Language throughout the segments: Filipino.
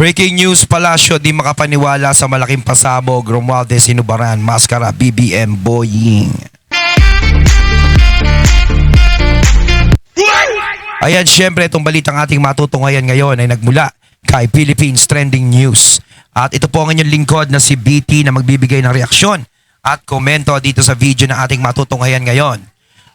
Breaking news, Palacio di makapaniwala sa malaking pasabog. Romualdez Inubaran, maskara BBM Boying. Ayan, syempre itong balitang ating matutunghayan ngayon ay nagmula kay Philippines Trending News. At ito po ang inyong lingkod na si BT na magbibigay ng reaksyon at komento dito sa video na ating matutunghayan ngayon.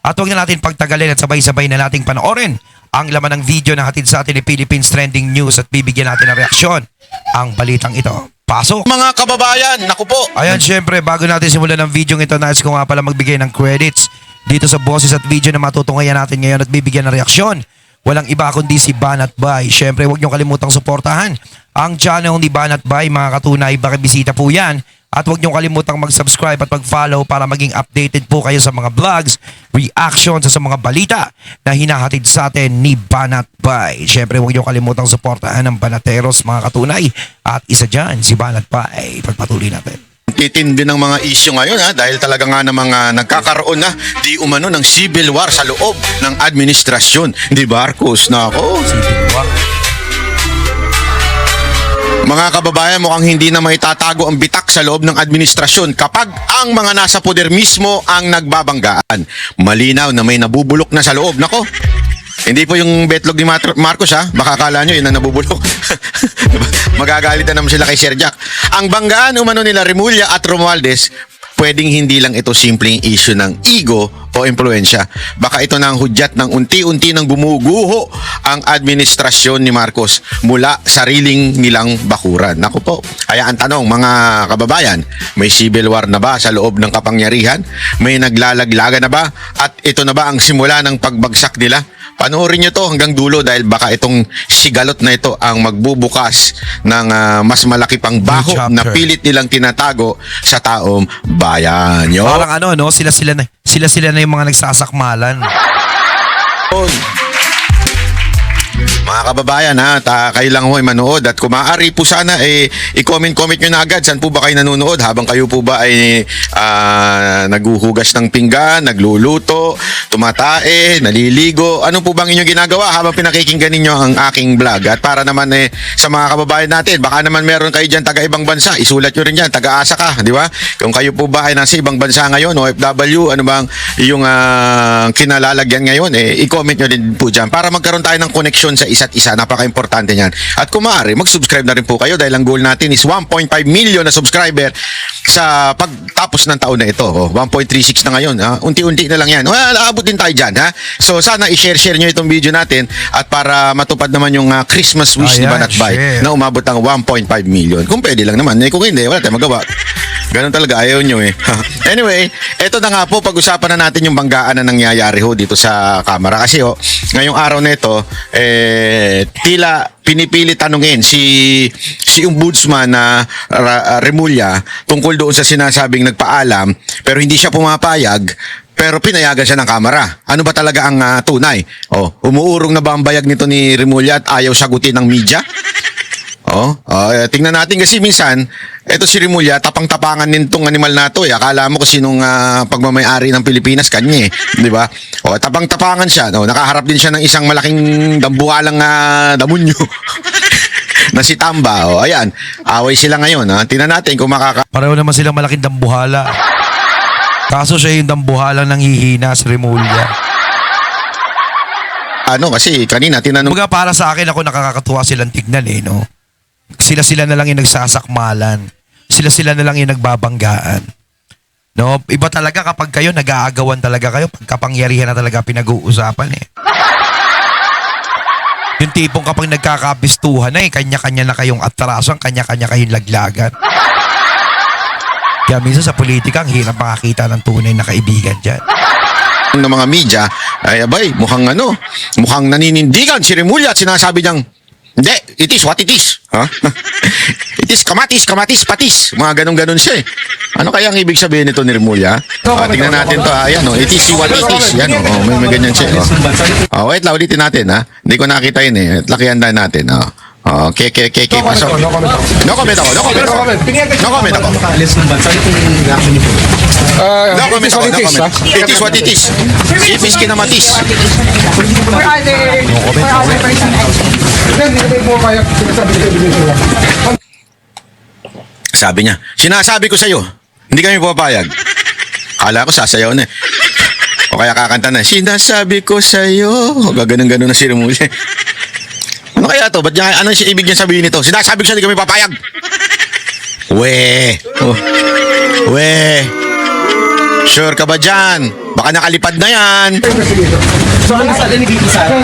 At huwag na natin pagtagalin at sabay-sabay na nating panoorin ang laman ng video na hatid sa atin ni Philippines Trending News at bibigyan natin ng reaksyon ang balitang ito. Pasok! Mga kababayan, naku po. Ayan, syempre, bago natin simulan ng video ito, nais ko nga pala magbigay ng credits dito sa boses at video na matutunghayan natin ngayon at bibigyan ng reaksyon. Walang iba kundi si Banat Bay. Syempre, huwag niyo kalimutang suportahan ang channel ni Banat Bay, mga katunay. Bakibisita po yan. At huwag niyo kalimutang mag-subscribe at mag-follow para maging updated po kayo sa mga vlogs, reactions sa mga balita na hinahatid sa atin ni Banat Bay. Syempre, huwag niyo kalimutang suportahan ang Banateros, mga katunay. At isa dyan, si Banat Bay. Pagpatuloy natin. Titindi ng mga issue ngayon dahil talaga nga ng mga nagkakaroon na di umano ng civil war sa loob ng administrasyon ni Marcos. Nako. Civil war. Mga kababayan, mukhang hindi na maitatago ang bitak sa loob ng administrasyon kapag ang mga nasa poder mismo ang nagbabanggaan. Malinaw na may nabubulok na sa loob. Nako. Hindi po yung betlog ni Marcos baka akala nyo yun ang nabubulok. Magagalit na naman sila kay Sir Jack. Ang banggaan umano nila Remulla at Romualdez, pwedeng hindi lang ito simpleng issue ng ego o impluensya. Baka ito na ang hudyat ng unti-unti nang gumuguho ang administrasyon ni Marcos mula sariling nilang bakuran. Naku po, kaya ang tanong mga kababayan, may civil war na ba sa loob ng kapangyarihan? May naglalaglaga na ba? At ito na ba ang simula ng pagbagsak nila? Panoorin nyo to hanggang dulo dahil baka itong sigalot na ito ang magbubukas ng mas malaki pang baho na pilit nilang tinatago sa taong bayan. Yo. Parang ano, no? Sila na yung mga nagsasakmalan. Mga kababayan kayo lang ho ay manood at kung maaari po sana i-comment nyo na agad saan po ba kayo nanonood habang kayo po ba ay naghuhugas ng pinggan, nagluluto, tumatae, naliligo, ano po bang inyong ginagawa habang pinakikinggan ninyo ang aking vlog. At para naman sa mga kababayan natin, baka naman meron kayo dyan taga ibang bansa, isulat nyo rin dyan, taga-asa ka, di ba? Kung kayo po ba ay nasa ibang bansa ngayon, OFW, ano bang yung kinalalagyan ngayon, i-comment nyo din po dyan para magkaroon tayo ng connection sa isa't isa. Napaka-importante niyan. At kung maaari, mag-subscribe na rin po kayo dahil ang goal natin is 1.5 million na subscriber sa pagtapos ng taon na ito. 1.36 na ngayon. Unti-unti na lang yan. Aabot din tayo dyan. So sana i-share nyo itong video natin at para matupad naman yung Christmas wish ni Banat Bay na umabot ang 1.5 million. Kung pwede lang naman. Kung hindi, wala tayong magawa. Ganun talaga. Ayaw nyo Anyway, eto na nga po. Pag-usapan na natin yung banggaan na nangyayari dito sa kamera. Kasi ngayong araw na ito, tila pinipili tanungin si Ombudsman na Remulla tungkol doon sa sinasabing nagpaalam pero hindi siya pumapayag pero pinayagan siya ng kamera. Ano ba talaga ang tunay? Umuurong na ba ang bayag nito ni Remulla at ayaw sagutin ng media? Tingnan natin kasi minsan ito si Remulla, tapang-tapangan nitong animal na to. Akala mo kasi sinong pagmamayari ng Pilipinas, kanya di ba? Tapang-tapangan siya. Nakaharap din siya ng isang malaking dambuhalang damunyo na si Tamba. Ayan, away sila ngayon. Tingnan natin kung Pareho naman silang malaking dambuhala. Kaso siya yung dambuhalang nanghihina si Remulla. Kasi kanina tinanong. Kumbaga para sa akin ako nakakatuwa silang tignan no? Sila na lang yung nagsasakmalan. Sila na lang yung nagbabanggaan. No, iba talaga kapag kayo nag-aagawan talaga kayo, pagkapangyarihan na talaga pinag-uusapan Yung tipong kapag nagkakabistuhan kanya-kanya na kayong atrasan, kanya-kanya kayong laglagan. Kaya minsan sa politika, ang hirap makakita ng tunay na kaibigan dyan. Ng mga media, mukhang naninindigan si Remulla at sinasabi niyang, hindi, it is what it is. It is kamatis, patis. Mga ganun-ganun siya Ano kaya ang ibig sabihin nito ni Remulla? Tingnan natin to. Ayan it is what it is. Yan may ganyan siya. Wait lang, ulitin natin Hindi ko nakita yun Lakihan na natin. Okay, pasok. No comment ako. Pinayagan niyo ba alis ng bansa itong reaction niyo po? No comment ako, no comment. It is what it is. Ipis kinamatis. Sabi niya, sinasabi ko sa'yo, hindi kami papayag. Kala ko sasayaw na eh. O kaya kakanta na, sinasabi ko sa'yo. O gaganon-ganon na si Romulo. Ano kaya to? Ba't niya, anong ibig niya sabihin nito? Sinasabi ko sa'yo, hindi kami papayag. We. Oh. We. Sure ka ba dyan? Baka nakalipad na yan. So ano sa ni Vicky Sara?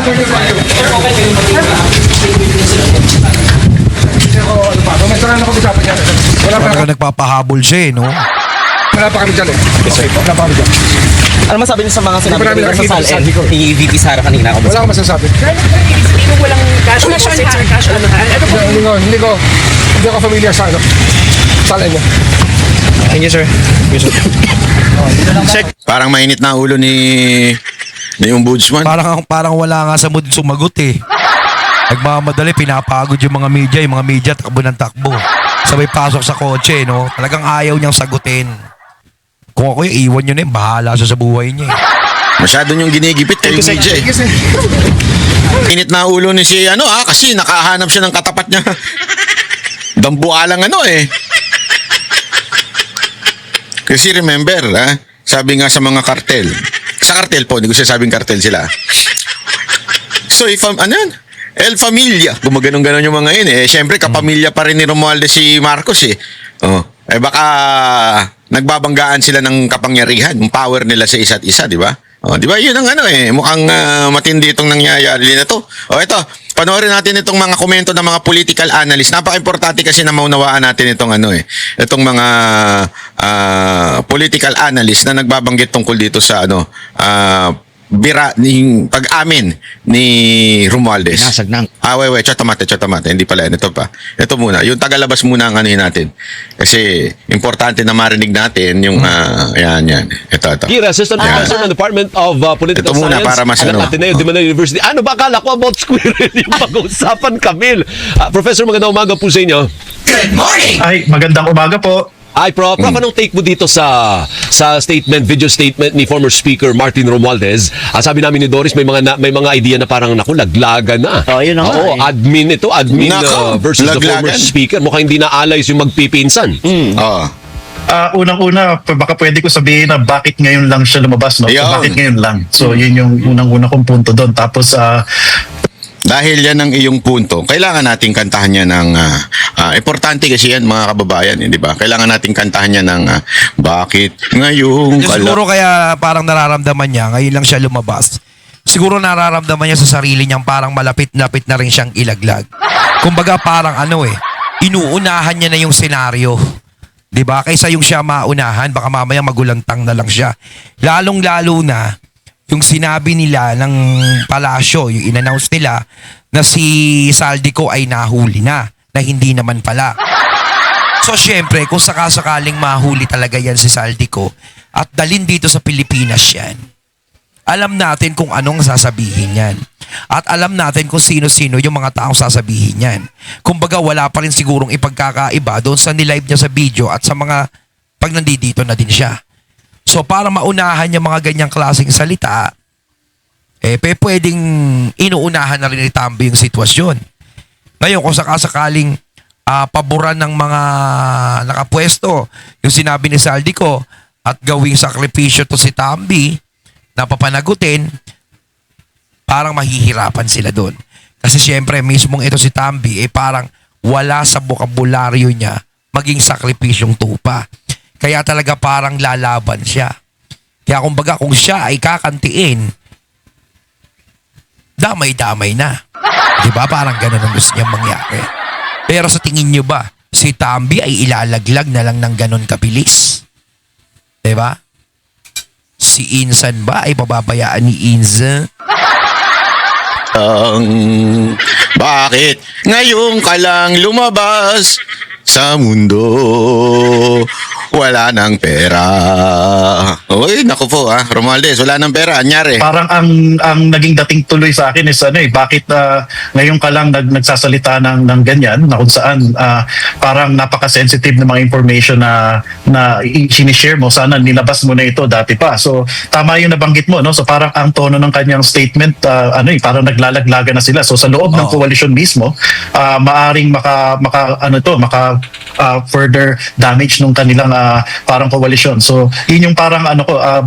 Talaga nagpapahabol siya no? Wala pa kami dyan eh. Wala pa kami dyan. Ano masabi niyo sa mga sinabi Marami ko sa nakikita sa SALN sabi ko. ni VP Sara kanina? Wala akong masasabi. Walang cash ano ha? Hindi ako familiar sa ano. Saan niya. Thank you, sir. Parang mainit na ulo ni Ombudsman. Parang wala nga sa mood sumagot eh. Nagmamadali, pinapagod yung mga media, takbo ng takbo. Sabay pasok sa kotse, no? Talagang ayaw niyang sagutin. Kung ako iwan niyo na yun, bahala siya sa buhay niya eh. Masyado niyong ginigipit kayo media eh. Init na ulo ni si kasi nakahanap siya ng katapat niya. Dambualang eh. Kasi remember, sabi nga sa mga kartel. Sa kartel po, hindi ko sinasabing kartel sila. So, El Familia. Gumaganon-ganon yung mga yun eh. Siyempre, kapamilya pa rin ni Romualdez si Marcos eh. Oh. Baka nagbabanggaan sila ng kapangyarihan, yung power nila sa isa't isa, di ba? Oh, di ba? Yun ang mukhang matindi itong nangyayari na to. Ito, panoorin natin itong mga komento ng mga political analyst. Napaka-importante kasi na maunawaan natin itong itong mga political analyst na nagbabanggit tungkol dito sa bira ng pag-amin ni Romualdez. Nasag ng. Wait, chotamate. Hindi pala yan. Ito pa. Ito muna. Yung tagalabas muna ang natin. Kasi, importante na marinig natin yung, yan. Ito. Kira, Assistant Professor ng Department of Political Ito muna, Science para mas ng Ateneo de Manila University. Ano ba akala ko about squirrel yung pag-uusapan, Camille? Professor, magandang umaga po sa inyo. Ay, magandang umaga po. Ay, Prof, anong take mo dito sa video statement ni former Speaker Martin Romualdez? Sabi namin ni Doris, may mga idea na parang laglagan na. Oh, yun na nga Oo, admin Nako, versus the former laglagan. Speaker. Mukhang hindi na alayos yung magpipinsan. Oh. Unang-una, baka pwede ko sabihin na bakit ngayon lang siya lumabas, no? Yun. Bakit ngayon lang? So, yun yung unang-una kong punto doon. Tapos, Dahil yan ang iyong punto, kailangan nating kantahan niya ng importante kasi yan mga kababayan, di ba? Kailangan nating kantahan niya ng bakit ngayong Siguro kaya parang nararamdaman niya, ngayon lang siya lumabas. Siguro nararamdaman niya sa sarili niyang parang malapit-lapit na rin siyang ilaglag. Kumbaga parang inuunahan niya na yung senaryo. 'Di ba? Kaysa yung siya maunahan, baka mamaya magulantang na lang siya. Lalong-lalo na yung sinabi nila ng palasyo, yung in-announce nila na si Saldico ay nahuli na hindi naman pala. So syempre, kung sakasakaling mahuli talaga yan si Saldico at dalhin dito sa Pilipinas yan, alam natin kung anong sasabihin yan. At alam natin kung sino-sino yung mga taong sasabihin yan. Kumbaga wala pa rin sigurong ipagkakaiba doon sa nilive niya sa video at sa mga pag nandito na din siya. So para maunahan yung mga ganyang klaseng salita, pwedeng inuunahan na rin ni Tambi yung sitwasyon. Ngayon, kung sakasakaling paboran ng mga nakapwesto yung sinabi ni Saldico at gawing sakripisyo to si Tambi na papanagutin, parang mahihirapan sila doon. Kasi syempre, mismong ito si Tambi, parang wala sa bokabularyo niya maging sakripisyong tupa. Kaya talaga parang lalaban siya. Kaya kumbaga kung siya ay kakantiin, damay-damay na. Diba? Parang ganun ang gusto niyang mangyari. Pero sa tingin niyo ba, si Tambi ay ilalaglag na lang ng ganun kabilis? Diba? Si Insan ba ay pababayaan ni Inza? Bakit ngayon ka lang lumabas sa mundo? wala ng pera. Uy, naku po Romualdez, wala ng pera. Anyari? Parang ang naging dating tuloy sa akin is bakit ngayon ka lang nagsasalita ng ganyan na kung saan parang napaka-sensitive ng mga information na sinishare mo, sana nilabas mo na ito dati pa. So tama yung nabanggit mo, no? So parang ang tono ng kanyang statement parang naglalaglaga na sila. So sa loob ng coalition mismo, maaring maka further damage nung kanilang parang coalition. So yun yung parang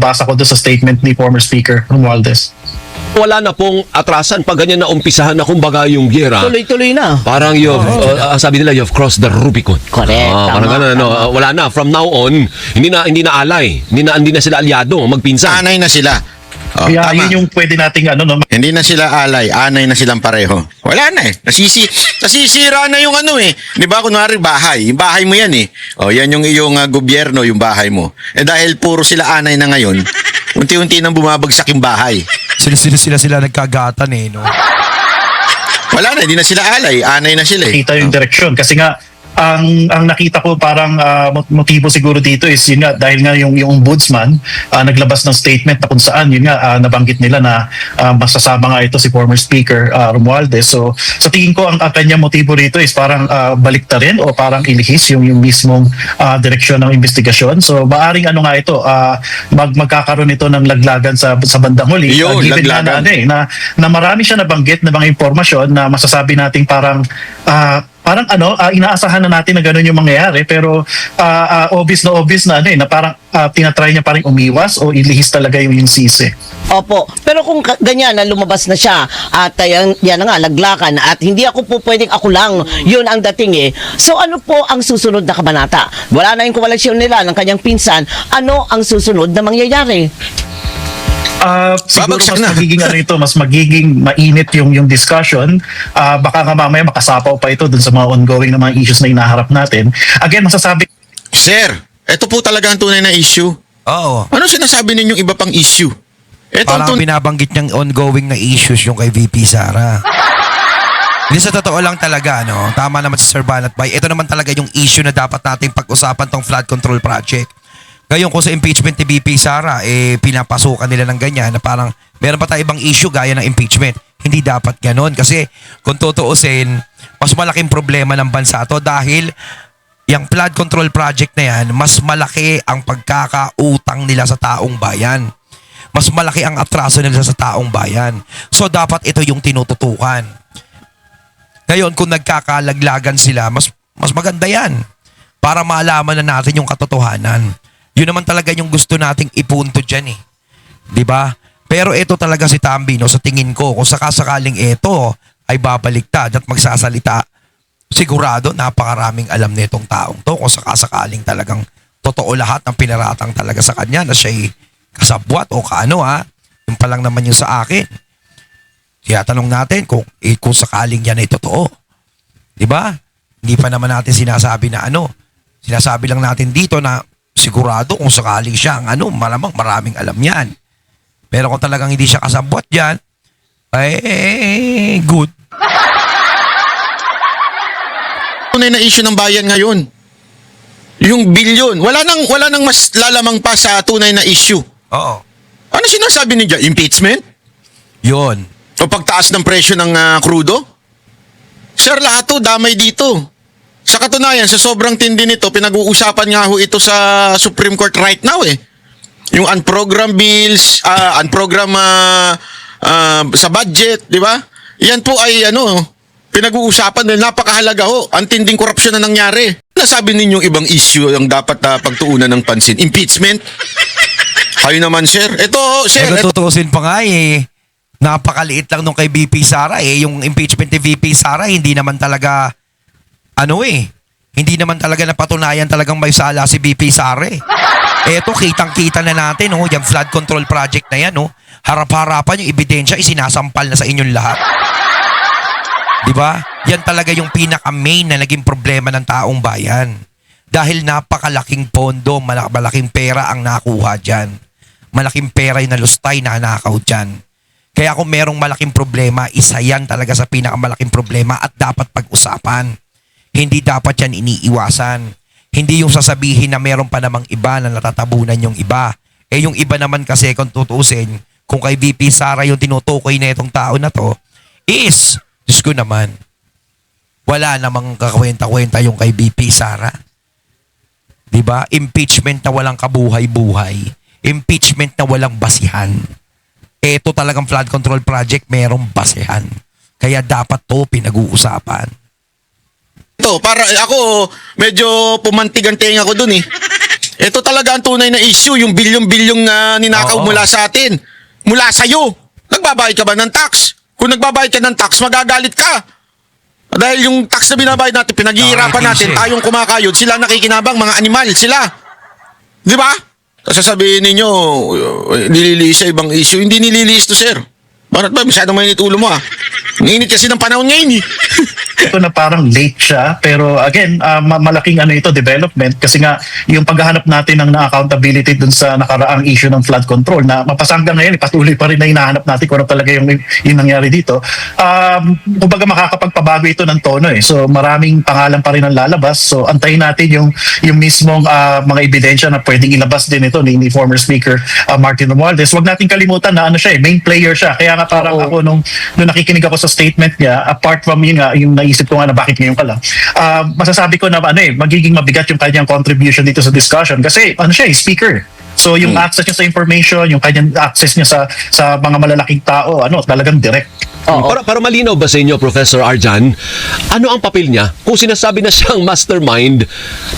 basa ko doon sa statement ni former Speaker Romualdez. Wala na pong atrasan pag ganyan na umpisahan na kumbaga yung giyera. Tuloy-tuloy na. Parang sabi nila, you've crossed the Rubicon. Correct, Parang tama, ganun, tama. wala na. From now on, hindi na alay. Hindi na sila alyado, magpinsan. Anay na sila. Kaya Tama. yun yung pwede nating Hindi na sila alay, anay na silang pareho. Wala na nasisira na yung Di ba, kunwari bahay. Yung bahay mo yan yan yung iyong gobyerno, yung bahay mo. Dahil puro sila anay na ngayon, unti-unti nang bumabagsak yung bahay. Sila nagkagatan no? Wala na, hindi na sila alay, anay na sila kita yung direksyon. Kasi nga, ang nakita ko parang motibo siguro dito is yun nga, dahil nga yung ombudsman naglabas ng statement na kung saan yun nga nabanggit nila na masasama nga ito si former Speaker Romualdez. So sa tingin ko ang kanya motibo rito is parang baliktarin o parang ilihis yung mismong direksyon ng investigasyon. So maaring nga ito magkakaroon ito ng laglagan sa bandang huli. Yun, Given nga laglagan. na marami siya nabanggit na mga impormasyon na masasabi nating parang inaasahan na natin na gano'n yung mangyayari, pero obvious na na parang tinatry niya parang umiwas o ilihis talaga yung sisi. Opo. Pero kung ganyan na lumabas na siya at yan na nga, laglakan at hindi ako po pwedeng ako lang, yun ang dating So ano po ang susunod na kabanata? Wala na yung koalisyon nila ng kanyang pinsan. Ano ang susunod na mangyayari? Siguro Babagsak na. mas magiging mainit yung discussion. Baka nga mamaya makasapaw pa ito dun sa mga ongoing na mga issues na inaharap natin. Again, masasabi Sir, ito po talaga ang tunay na issue. Oo. Ano sinasabi ninyong iba pang issue? Ito ang Parang binabanggit niyang ongoing na issues yung kay VP Sara. Hindi, sa totoo lang talaga, tama naman si Sir Banat Bay. Ito naman talaga yung issue na dapat nating pag-usapan tong flood control project. Ngayon kung sa impeachment ni VP Sara, pinapasukan nila ng ganyan na parang meron pa tayong ibang issue gaya ng impeachment. Hindi dapat ganon kasi kung tutuusin, mas malaking problema ng bansa to dahil yung flood control project na yan, mas malaki ang pagkakautang nila sa taong bayan. Mas malaki ang atraso nila sa taong bayan. So dapat ito yung tinututukan. Ngayon kung nagkakalaglagan sila, mas maganda yan para malaman na natin yung katotohanan. Yun naman talaga yung gusto nating ipunto dyan 'Di ba? Pero ito talaga si Tambi, sa tingin ko, kung sakasakaling ito ay babaliktad at magsasalita, sigurado napakaraming alam nitong taong to kung sakasakaling talagang totoo lahat ng pinaratang talaga sa kanya na siya'y kasabwat o kaano Yung pa lang naman yung sa akin. Kaya tanong natin kung sakaling yan ay totoo. 'Di ba? Hindi pa naman natin sinasabi na Sinasabi lang natin dito na sigurado kung sakaling siya ang malamang maraming alam yan. Pero kung talagang hindi siya kasabwat dyan, good. tunay na issue ng bayan ngayon. Yung bilyon. Wala nang mas lalamang pa sa tunay na issue. Oo. Ano sinasabi ninyo? Impeachment? Yun. O pagtaas ng presyo ng krudo? Sir, lahat to damay dito. Sa katunayan, sa sobrang tindi nito, pinag-uusapan nga ho ito sa Supreme Court right now Yung unprogrammed bills, sa budget, di ba? Yan po ay pinag-uusapan dahil napakahalaga ho. Ang tinding korupsyon na nangyari. Nasabi ninyong ibang issue ang dapat pagtuunan ng pansin. Impeachment? Kayo naman, sir. Ito, sir. Kung tutuusin pa nga napakaliit lang nung kay VP Sara Yung impeachment ni VP Sara, hindi naman talaga hindi naman talaga napatunayan talagang may sala si VP Sara Eto, kitang-kita na natin, yung flood control project na yan, harap-harapan yung ebidensya, isinasampal na sa inyong lahat. Diba? Yan talaga yung pinaka-main na naging problema ng taong bayan. Dahil napakalaking pondo, malaking pera ang nakuha dyan. Malaking pera yung nalustay na nakaw dyan. Kaya kung merong malaking problema, isa yan talaga sa pinakamalaking problema at dapat pag-usapan. Hindi dapat yan iniiwasan. Hindi yung sasabihin na meron pa namang iba na natatabunan yung iba. Eh yung iba naman kasi kung tutuusin, kung kay VP Sara yung tinutukoy na itong tao na to, is, Diyos ko naman, wala namang kakwenta-kwenta yung kay VP Sara. Diba? Impeachment na walang kabuhay-buhay. Impeachment na walang basihan. Ito talagang flood control project, merong basihan. Kaya dapat to pinag-uusapan. Ito, para ako, medyo pumantig ang tenga ko dun eh. Ito talaga ang tunay na issue, yung bilyong-bilyong na ninakaw Oo. mula sa atin. Mula sa'yo. Nagbabayad ka ba ng tax? Kung nagbabayad ka ng tax, magagalit ka. Dahil yung tax na binabayad natin, pinaghihirapan natin, tayong kumakayod, sila nakikinabang, mga animal, sila. Di ba? Kasi sabihin ninyo, nililiis sa ibang issue. Hindi nililiis to, sir. Bakit ba? Masyadong mainit ulo mo, ah. Ang init kasi ng panahon ngayon, eh. Ito na parang late siya, pero again, malaking ito, development, kasi nga yung paghahanap natin ng accountability dun sa nakaraang issue ng flood control na mapasanggang ngayon, patuloy pa rin na hinahanap natin kung ano talaga yung nangyari dito. Kumbaga makakapagpabago ito ng tono eh. So maraming pangalan pa rin ang lalabas. So antayin natin yung mismong mga ebidensya na pwedeng ilabas din ito ni former Speaker Martin Romualdez. Huwag natin kalimutan na siya main player siya. Kaya nga parang ako nung nakikinig ako sa statement niya, apart from yung naisip ko nga na bakit ngayon ka lang, masasabi ko na magiging mabigat yung kanyang contribution dito sa discussion kasi siya speaker. So yung access niya sa information, yung kanyang access niya sa mga malalaking tao, talagang direct. Para malinaw ba sa inyo, Professor Arjan, ano ang papel niya? Kung sinasabi na siyang mastermind,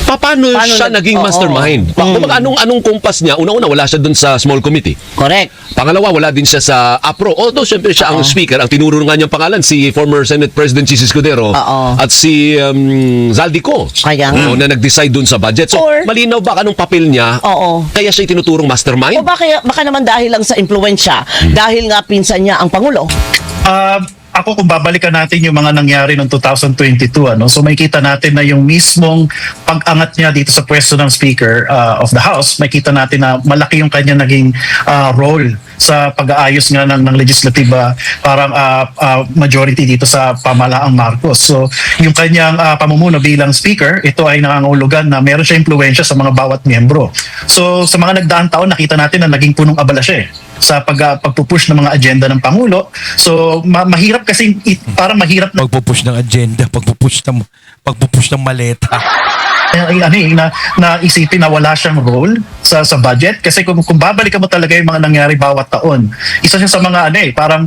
paano siya naging mastermind? Kumbaga, anong kumpas niya? Una-una, wala siya dun sa small committee. Correct. Pangalawa, wala din siya sa APRO. Although, syempre siya ang speaker. Ang tinuro nga niyang pangalan, si former Senate President Chis Escudero at si Zaldico. Kaya nga. Na nag-decide dun sa budget. So, Or- malinaw ba anong papel niya? Oo. Kaya siya tinuturong mastermind? O baka naman dahil lang sa impluensya, dahil nga pinsan niya ang Pangulo. Ako kung babalikan natin yung mga nangyari noong 2022, so makikita natin na yung mismong pag-angat niya dito sa pwesto ng Speaker of the House, makikita natin na malaki yung kanya naging role sa pag-aayos nga ng legislative parang majority dito sa pamahalaang Marcos. So yung kanyang pamumuno bilang Speaker, ito ay nangangahulugan na meron siya impluwensya sa mga bawat miyembro. So sa mga nagdaang taon, nakita natin na naging punong abala siya sa pagpupush ng mga agenda ng Pangulo. So mahirap kasi parang mahirap na Pagpupush ng agenda, pagpupush ng maleta. na isipin na wala siyang role sa budget kasi kung babalikan mo talaga yung mga nangyari bawat taon, isa siya sa mga parang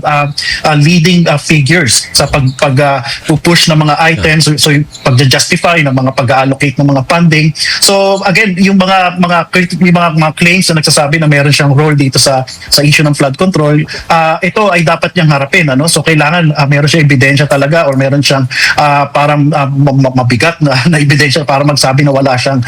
leading figures sa pag-push ng mga items, so yung pag-justify ng mga pag-allocate ng mga funding. So again, yung mga claims na nagsasabi na meron siyang role dito sa issue ng flood control, ito ay dapat niyang harapin, so kailangan meron siyang ebidensya talaga or meron siyang parang mabigat na ebidensya para magsabi na wala siyang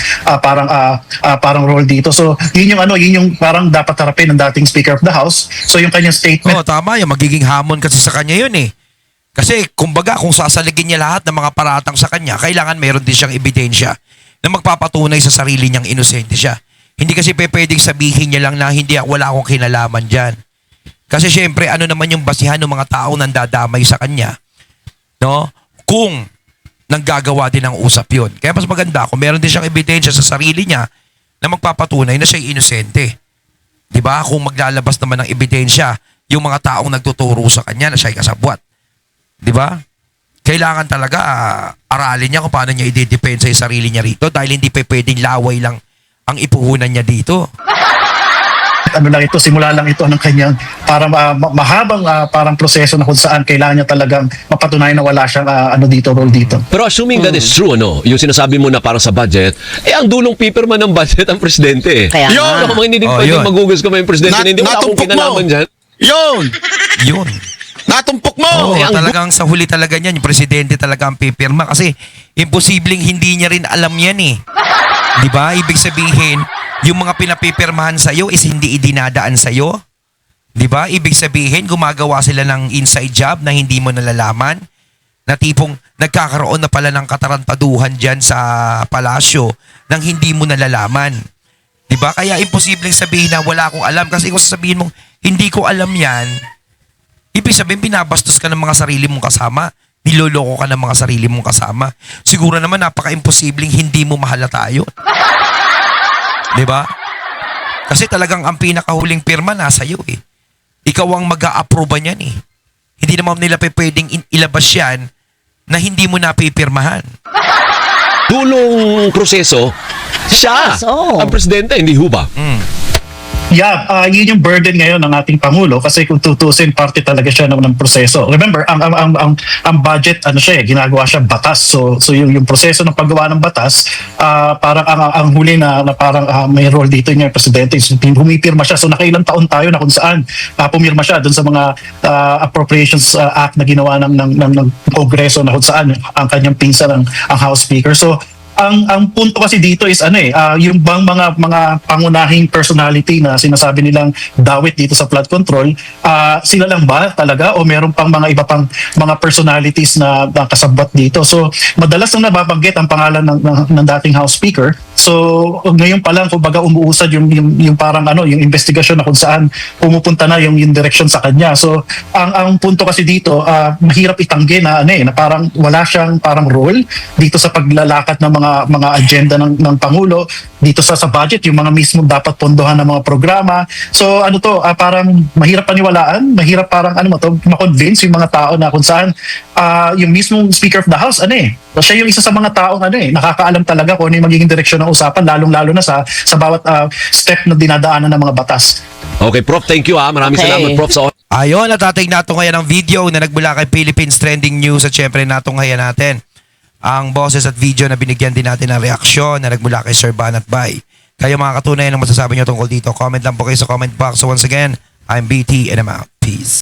parang role dito. So yun yung parang dapat harapin ng dating Speaker of the House. So yung kanyang statement. Oo, tama yung magiging hamon kasi sa kanya yun eh. Kasi kumbaga kung sasaligin niya lahat ng mga paratang sa kanya, kailangan meron din siyang ebidensya na magpapatunay sa sarili niyang inosente siya. Hindi kasi pwedeng sabihin niya lang na wala akong kinalaman dyan. Kasi syempre ano naman yung basihan ng mga tao nang dadamay sa kanya, no? Kung nanggagawa din ng usap yun. Kaya mas maganda kung meron din siyang ebidensya sa sarili niya na magpapatunay na siya inosente. Diba? Kung maglalabas naman ng ebidensya yung mga taong nagtuturo sa kanya na siya'y kasabwat. Diba? Kailangan talaga aralin niya kung paano niya i-depensa yung sarili niya rito dahil hindi pwedeng laway lang ang ipuhunan niya dito. Simula lang ito ng kanyang parang mahabang parang proseso na kung saan kailangan niya talagang mapatunayan na wala siyang role dito. Pero assuming that is true, yung sinasabi mo na para sa budget, ang dulong paperman ng budget ang presidente. Kaya Yun! nga. Ako hindi Oh, pwedeng yun. magugas ka yung presidente na hindi wala akong Natumpok kinalaman mo. dyan. Yun! Natumpok mo! Oo, Eh, ang- talagang sa huli talaga niyan, yung presidente talaga ang pipirma kasi imposibleng hindi niya rin alam yan eh. Di ba? Ibig sabihin, yung mga pinapipirmahan sa'yo is hindi idinadaan sa'yo. Di ba? Ibig sabihin, gumagawa sila ng inside job na hindi mo nalalaman. Na tipong nagkakaroon na pala ng katarantaduhan dyan sa palasyo nang hindi mo nalalaman. Di ba? Kaya imposibleng sabihin na wala akong alam. Kasi kung sasabihin mong hindi ko alam yan, ibig sabihin binabastos ka ng mga sarili mong kasama. niloloko ka ng mga sarili mong kasama. Siguro naman napaka-imposibleng hindi mo mahalata yun. Di ba? Kasi talagang ang pinakahuling pirma nasa iyo eh. Ikaw ang mag-a-approve niyan eh. Hindi naman nila pwedeng ilabas yan na hindi mo napipirmahan. Dulong proseso, siya Yes, oo. ang presidente, hindi ho ba? Yeah, yun yung burden ngayon ng ating pangulo kasi kung tutusin parte talaga siya ng proseso. Remember, ang budget ano siya, ginagawa siya batas. So yung proseso ng paggawa ng batas, parang ang huli na parang may role dito niya presidente, humipirma siya. So nakailang taon tayo na kung saan pumirma siya dun sa mga appropriations act na ginawa ng Kongreso na kung saan ang kanyang pinsan ang House Speaker. So ang punto kasi dito is yung bang mga pangunahing personality na sinasabi nilang dawit dito sa flood control, sila lang ba talaga o meron pang mga iba pang mga personalities na kasabot dito. So madalas nang nababanggit ang pangalan ng dating House Speaker. So ngayon pa lang kumbaga umuusad yung parang yung investigasyon na kung saan pumupunta na yung direksyon sa kanya. So ang punto kasi dito mahirap itanggi na na parang wala siyang parang role dito sa paglalakad ng mga agenda ng Pangulo dito sa budget, yung mga mismo dapat pondohan ng mga programa. So parang mahirap paniwalaan, mahirap parang ma-convince yung mga tao na kung saan yung mismong Speaker of the House siya yung isa sa mga taong nakakaalam talaga kung ano yung magiging direksyon ng usapan, lalong-lalo na sa bawat step na dinadaanan ng mga batas. Okay, Prof, thank you ha. Maraming Okay. salamat, Prof, sa Ayun, natatig natin ngayon ang video na nagmula kay Philippines Trending News at syempre natunghayan natin ang boses at video na binigyan din natin ng reaksyon na nagmula kay Sir Banat Bay. Kayo mga katunayan ang masasabi nyo tungkol dito. Comment lang po kayo sa comment box. So once again, I'm BT and I'm out. Peace.